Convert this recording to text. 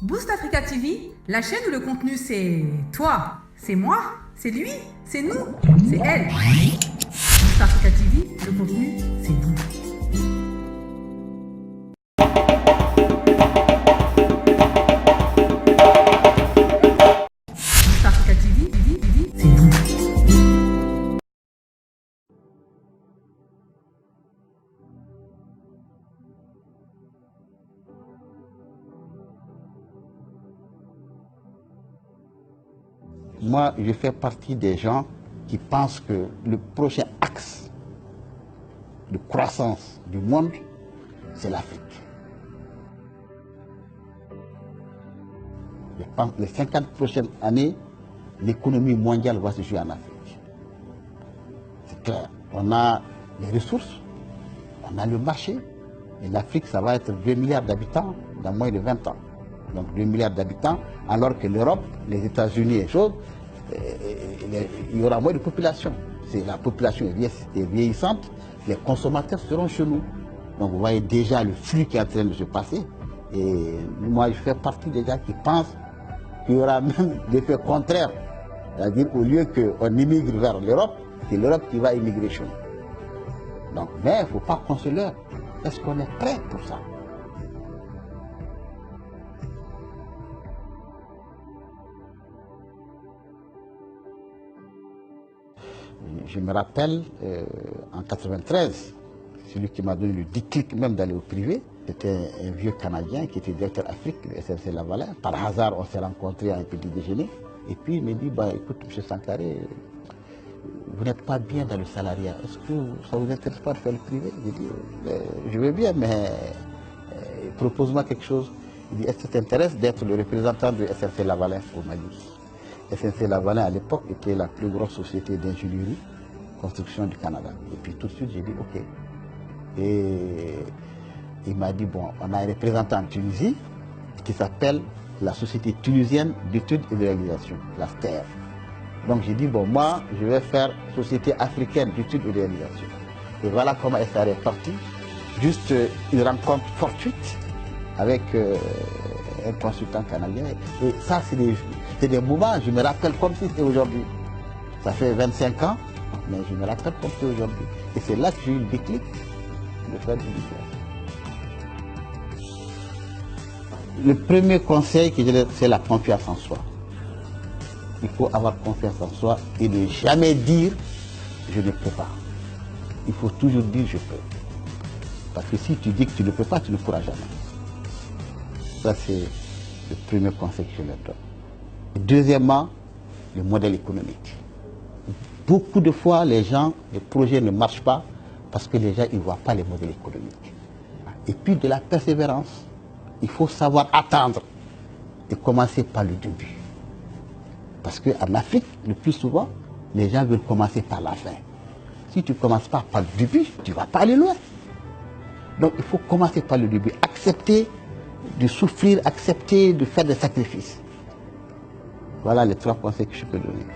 Boost Africa TV, la chaîne où le contenu c'est toi, c'est moi, c'est lui, c'est nous, c'est elle. Boost Africa TV, le contenu c'est vous. Boost Africa TV, c'est vous. Moi, je fais partie des gens qui pensent que le prochain axe de croissance du monde, c'est l'Afrique. Je pense que les 50 prochaines années, l'économie mondiale va se jouer en Afrique. C'est clair. On a les ressources, on a le marché, et l'Afrique, ça va être 2 milliards d'habitants dans moins de 20 ans. Donc 2 milliards d'habitants, alors que l'Europe, les États-Unis et choses, il y aura moins de population. La population est vieillissante, les consommateurs seront chez nous. Donc vous voyez déjà le flux qui est en train de se passer. Et moi, je fais partie des gens qui pensent qu'il y aura même l'effet contraire. C'est-à-dire au lieu qu'on immigre vers l'Europe, c'est l'Europe qui va immigrer chez nous. Donc, mais il ne faut pas qu'on se leurre. Est-ce qu'on est prêt pour ça? Je me rappelle, en 93, celui qui m'a donné le déclic même d'aller au privé, c'était un vieux Canadien qui était directeur Afrique de SNC Lavalin. Par hasard, on s'est rencontrés à un petit déjeuner. Et puis il me dit, bah, écoute, M. Sankaré, vous n'êtes pas bien dans le salariat. Est-ce que ça ne vous intéresse pas de faire le privé? J'ai dit, je veux bien, mais propose-moi quelque chose. Il dit, est-ce que ça t'intéresse d'être le représentant de SNC Lavalin au Mali? SNC Lavalin, à l'époque, était la plus grosse société d'ingénierie, construction du Canada. Et puis tout de suite, j'ai dit OK. Et il m'a dit, bon, on a un représentant en Tunisie qui s'appelle la Société tunisienne d'études et de réalisation, la STER. Donc j'ai dit, bon, moi, je vais faire Société africaine d'études et de réalisation. Et voilà comment ça est parti. Juste une rencontre fortuite avec un consultant canadien. Et ça, c'est des moments, je me rappelle comme si c'était aujourd'hui. Ça fait 25 ans, mais je me rappelle comme si c'était aujourd'hui. Et c'est là que j'ai eu le déclic de faire du business. Le premier conseil que je donne, c'est la confiance en soi. Il faut avoir confiance en soi et ne jamais dire je ne peux pas. Il faut toujours dire je peux. Parce que si tu dis que tu ne peux pas, tu ne pourras jamais. Ça, c'est le premier conseil que je leur donne. Deuxièmement, le modèle économique. Beaucoup de fois, les projets ne marchent pas parce que les gens ne voient pas les modèles économiques. Et puis de la persévérance. Il faut savoir attendre et commencer par le début. Parce qu'en Afrique, le plus souvent, les gens veulent commencer par la fin. Si tu ne commences pas par le début, tu ne vas pas aller loin. Donc il faut commencer par le début. Accepter de souffrir, accepter de faire des sacrifices. Voilà les 3 conseils que je peux donner.